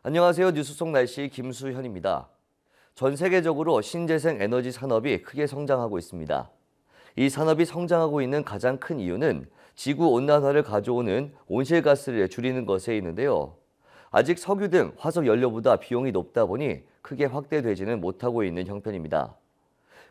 안녕하세요. 뉴스 속 날씨 김수현입니다. 전 세계적으로 신재생 에너지 산업이 크게 성장하고 있습니다. 이 산업이 성장하고 있는 가장 큰 이유는 지구 온난화를 가져오는 온실가스를 줄이는 것에 있는데요. 아직 석유 등 화석 연료보다 비용이 높다 보니 크게 확대되지는 못하고 있는 형편입니다.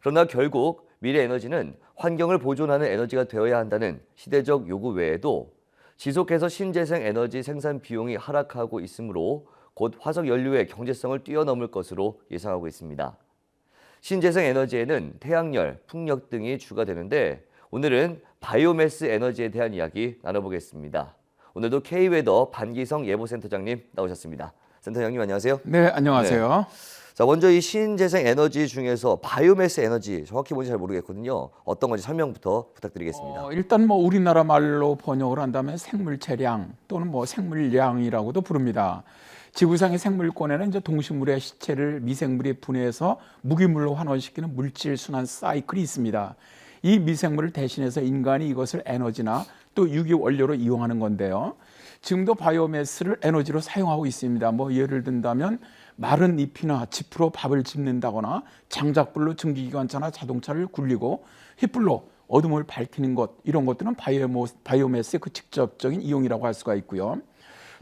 그러나 결국 미래 에너지는 환경을 보존하는 에너지가 되어야 한다는 시대적 요구 외에도 지속해서 신재생 에너지 생산 비용이 하락하고 있으므로 곧 화석 연료의 경제성을 뛰어넘을 것으로 예상하고 있습니다. 신재생 에너지에는 태양열, 풍력 등이 주가 되는데 오늘은 바이오매스 에너지에 대한 이야기 나눠보겠습니다. 오늘도 K웨더 반기성 예보센터장님 나오셨습니다. 센터장님 안녕하세요. 네, 안녕하세요. 네. 자, 먼저 이 신재생 에너지 중에서 바이오매스 에너지 정확히 뭔지 잘 모르겠거든요. 어떤 건지 설명부터 부탁드리겠습니다. 일단 우리나라 말로 번역을 한다면 생물체량 또는 생물량이라고도 부릅니다. 지구상의 생물권에는 이제 동식물의 시체를 미생물이 분해해서 무기물로 환원시키는 물질 순환 사이클이 있습니다. 이 미생물을 대신해서 인간이 이것을 에너지나 또 유기 원료로 이용하는 건데요. 지금도 바이오매스를 에너지로 사용하고 있습니다. 예를 든다면 마른 잎이나 짚으로 밥을 짓는다거나 장작불로 증기기관차나 자동차를 굴리고 횃불로 어둠을 밝히는 것, 이런 것들은 바이오매스의 그 직접적인 이용이라고 할 수가 있고요.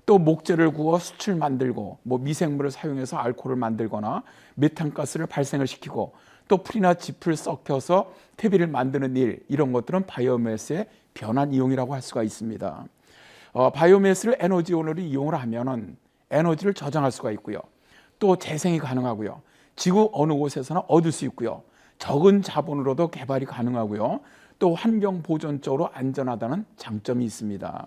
또 목재를 구워 숯을 만들고 미생물을 사용해서 알코올을 만들거나 메탄가스를 발생을 시키고 또 풀이나 짚을 썩혀서 퇴비를 만드는 일, 이런 것들은 바이오매스의 변환 이용이라고 할 수가 있습니다. 바이오매스를 에너지원으로 이용을 하면은 에너지를 저장할 수가 있고요. 또 재생이 가능하고요. 지구 어느 곳에서나 얻을 수 있고요. 적은 자본으로도 개발이 가능하고요. 또 환경 보존적으로 안전하다는 장점이 있습니다.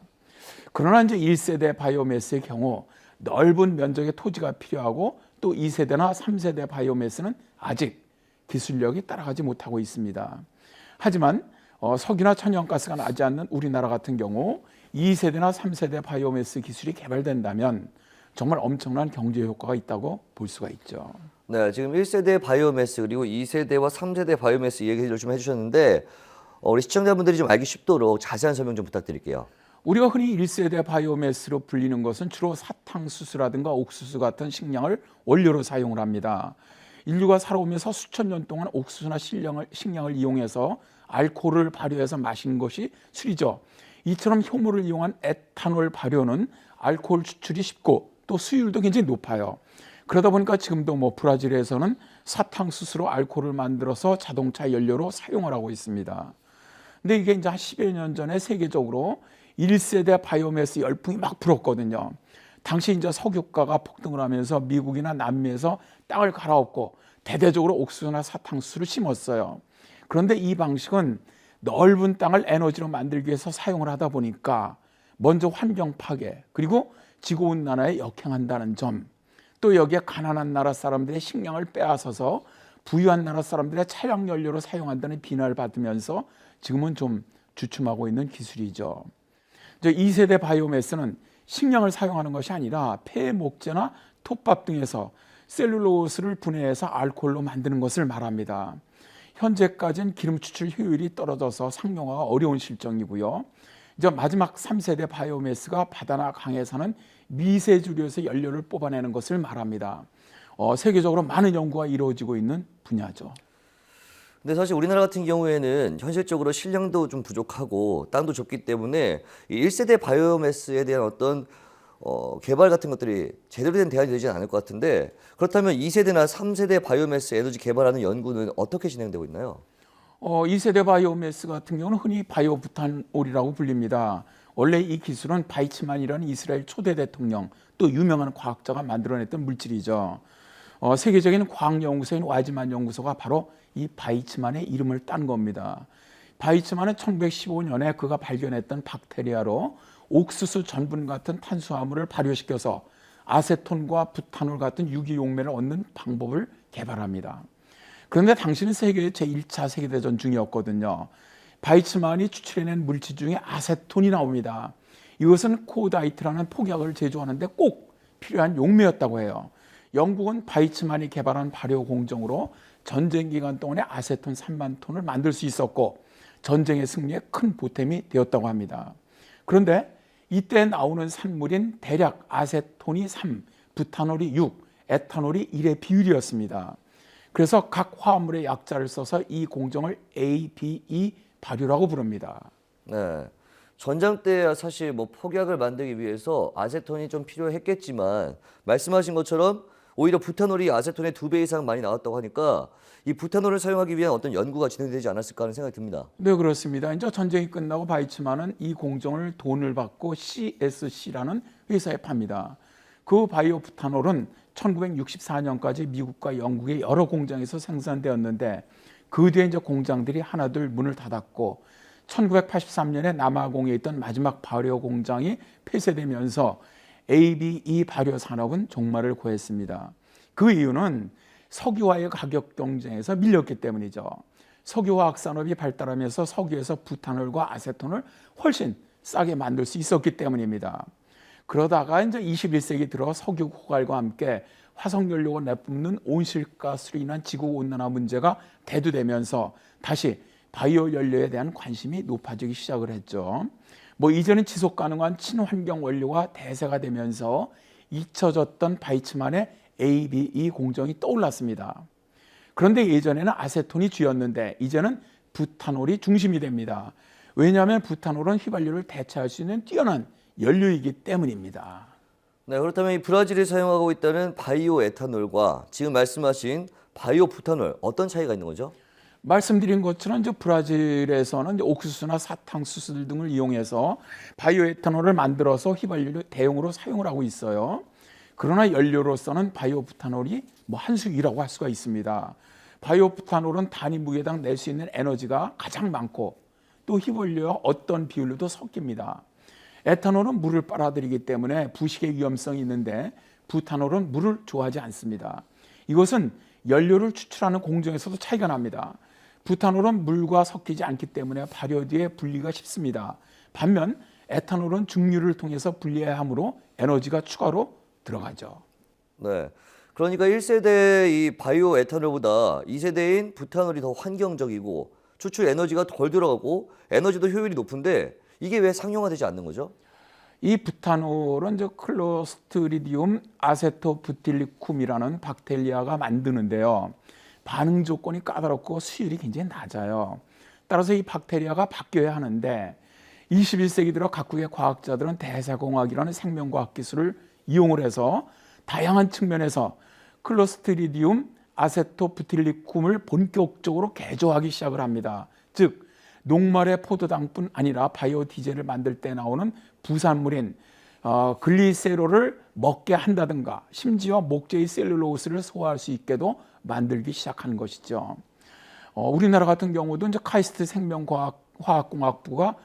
그러나 이제 1세대 바이오매스의 경우 넓은 면적의 토지가 필요하고 또 2세대나 3세대 바이오매스는 아직 기술력이 따라가지 못하고 있습니다. 하지만 석유나 천연가스가 나지 않는 우리나라 같은 경우 2세대나 3세대 바이오매스 기술이 개발된다면 정말 엄청난 경제 효과가 있다고 볼 수가 있죠. 네, 지금 1세대 바이오매스 그리고 2세대와 3세대 바이오매스 얘기를 좀 해주셨는데 우리 시청자분들이 좀 알기 쉽도록 자세한 설명 좀 부탁드릴게요. 우리가 흔히 1세대 바이오매스로 불리는 것은 주로 사탕수수라든가 옥수수 같은 식량을 원료로 사용을 합니다. 인류가 살아오면서 수천 년 동안 옥수수나 식량을 이용해서 알코올을 발효해서 마신 것이 술이죠. 이처럼 효모를 이용한 에탄올 발효는 알코올 추출이 쉽고 또 수율도 굉장히 높아요. 그러다 보니까 지금도 브라질에서는 사탕수수로 알코올을 만들어서 자동차 연료로 사용을 하고 있습니다. 근데 이게 이제 한 10여 년 전에 세계적으로 1세대 바이오매스 열풍이 막 불었거든요. 당시 이제 석유가가 폭등을 하면서 미국이나 남미에서 땅을 갈아엎고 대대적으로 옥수수나 사탕수수를 심었어요. 그런데 이 방식은 넓은 땅을 에너지로 만들기 위해서 사용을 하다 보니까 먼저 환경 파괴, 그리고 지구온난화에 역행한다는 점, 또 여기에 가난한 나라 사람들의 식량을 빼앗아서 부유한 나라 사람들의 차량 연료로 사용한다는 비난을 받으면서 지금은 좀 주춤하고 있는 기술이죠. 2세대 바이오매스는 식량을 사용하는 것이 아니라 폐 목재나 톱밥 등에서 셀룰로스를 분해해서 알코올로 만드는 것을 말합니다. 현재까지는 기름 추출 효율이 떨어져서 상용화가 어려운 실정이고요. 이제 마지막 3세대 바이오매스가 바다나 강에 사는 미세주류에서 연료를 뽑아내는 것을 말합니다. 세계적으로 많은 연구가 이루어지고 있는 분야죠. 근데 사실 우리나라 같은 경우에는 현실적으로 식량도 좀 부족하고 땅도 좁기 때문에 이 1세대 바이오매스에 대한 어떤 개발 같은 것들이 제대로 된 대안이 되지는 않을 것 같은데 그렇다면 2세대나 3세대 바이오매스 에너지 개발하는 연구는 어떻게 진행되고 있나요? 2세대 바이오매스 같은 경우는 흔히 바이오부탄올이라고 불립니다. 원래 이 기술은 바이츠만이라는 이스라엘 초대 대통령 또 유명한 과학자가 만들어냈던 물질이죠. 세계적인 과학연구소인 와이즈만 연구소가 바로 이 바이츠만의 이름을 딴 겁니다. 바이츠만은 1915년에 그가 발견했던 박테리아로 옥수수 전분 같은 탄수화물을 발효시켜서 아세톤과 부탄올 같은 유기용매를 얻는 방법을 개발합니다. 그런데 당시는 세계 제1차 세계대전 중이었거든요. 바이츠만이 추출해낸 물질 중에 아세톤이 나옵니다. 이것은 코다이트라는 폭약을 제조하는데 꼭 필요한 용매였다고 해요. 영국은 바이츠만이 개발한 발효 공정으로 전쟁 기간 동안에 아세톤 3만 톤을 만들 수 있었고 전쟁의 승리에 큰 보탬이 되었다고 합니다. 그런데 이때 나오는 산물인 대략 아세톤이 3, 부탄올이 6, 에탄올이 1의 비율이었습니다. 그래서 각 화합물의 약자를 써서 이 공정을 ABE 발효라고 부릅니다. 네. 전장 때야 사실 뭐 폭약을 만들기 위해서 아세톤이 좀 필요했겠지만 말씀하신 것처럼 오히려 부탄올이 아세톤의 2배 이상 많이 나왔다고 하니까 이 부탄올을 사용하기 위한 어떤 연구가 진행되지 않았을까 하는 생각이 듭니다. 네, 그렇습니다. 이제 전쟁이 끝나고 바이츠만은 이 공정을 돈을 받고 CSC라는 회사에 팝니다. 그 바이오 부탄올은 1964년까지 미국과 영국의 여러 공장에서 생산되었는데 그 뒤에 이제 공장들이 하나둘 문을 닫았고 1983년에 남아공에 있던 마지막 발효 공장이 폐쇄되면서 ABE 발효 산업은 종말을 고했습니다. 그 이유는 석유와의 가격 경쟁에서 밀렸기 때문이죠. 석유화학 산업이 발달하면서 석유에서 부탄올과 아세톤을 훨씬 싸게 만들 수 있었기 때문입니다. 그러다가 이제 21세기 들어 석유 고갈과 함께 화석연료가 내뿜는 온실가스로 인한 지구온난화 문제가 대두되면서 다시 바이오 연료에 대한 관심이 높아지기 시작을 했죠. 이전엔 지속 가능한 친환경 원료가 대세가 되면서 잊혀졌던 바이츠만의 ABE 공정이 떠올랐습니다. 그런데 예전에는 아세톤이 주였는데 이제는 부탄올이 중심이 됩니다. 왜냐하면 부탄올은 휘발유를 대체할 수 있는 뛰어난 연료이기 때문입니다. 네, 그렇다면 이 브라질이 사용하고 있다는 바이오 에탄올과 지금 말씀하신 바이오 부탄올 어떤 차이가 있는 거죠? 말씀드린 것처럼 이제 브라질에서는 이제 옥수수나 사탕수수들 등을 이용해서 바이오 에탄올을 만들어서 휘발유 대용으로 사용을 하고 있어요. 그러나 연료로서는 바이오 부탄올이 한 수이라고 할 수가 있습니다. 바이오 부탄올은 단위 무게당 낼 수 있는 에너지가 가장 많고 또 휘발유와 어떤 비율로도 섞입니다. 에탄올은 물을 빨아들이기 때문에 부식의 위험성이 있는데 부탄올은 물을 좋아하지 않습니다. 이것은 연료를 추출하는 공정에서도 차이가 납니다. 부탄올은 물과 섞이지 않기 때문에 발효 뒤에 분리가 쉽습니다. 반면 에탄올은 증류를 통해서 분리해야 하므로 에너지가 추가로 들어가죠. 네. 그러니까 1세대 이 바이오 에탄올보다 2세대인 부탄올이 더 환경적이고 추출 에너지가 덜 들어가고 에너지도 효율이 높은데 이게 왜 상용화되지 않는 거죠? 이 부탄올은 클로스트리디움 아세토부틸리쿰이라는 박테리아가 만드는데요. 반응 조건이 까다롭고 수율이 굉장히 낮아요. 따라서 이 박테리아가 바뀌어야 하는데 21세기 들어 각국의 과학자들은 대사공학이라는 생명과학 기술을 이용을 해서 다양한 측면에서 클로스트리디움 아세토부틸리쿰을 본격적으로 개조하기 시작을 합니다. 즉 녹말의 포도당뿐 아니라 바이오 디젤을 만들 때 나오는 부산물인 글리세롤을 먹게 한다든가 심지어 목재의 셀룰로스를 소화할 수 있게도 만들기 시작한 것이죠. 우리나라 같은 경우도 이제 카이스트 생명화학공학부가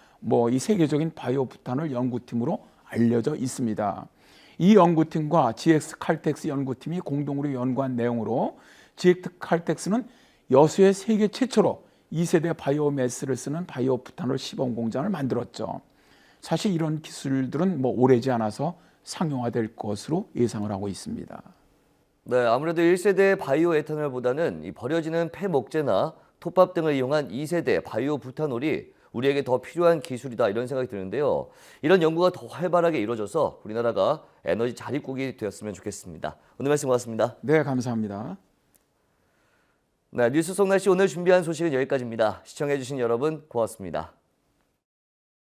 이 세계적인 바이오 부탄올 연구팀으로 알려져 있습니다. 이 연구팀과 GX 칼텍스 연구팀이 공동으로 연구한 내용으로 GX 칼텍스는 여수의 세계 최초로 2세대 바이오매스를 쓰는 바이오 부탄올 시범 공장을 만들었죠. 사실 이런 기술들은 오래지 않아서 상용화될 것으로 예상을 하고 있습니다. 네, 아무래도 1세대 바이오 에탄올보다는 이 버려지는 폐목재나 톱밥 등을 이용한 2세대 바이오 부탄올이 우리에게 더 필요한 기술이다 이런 생각이 드는데요. 이런 연구가 더 활발하게 이루어져서 우리나라가 에너지 자립국이 되었으면 좋겠습니다. 오늘 말씀 고맙습니다. 네, 감사합니다. 네, 뉴스 속날씨 오늘 준비한 소식은 여기까지입니다. 시청해주신 여러분 고맙습니다.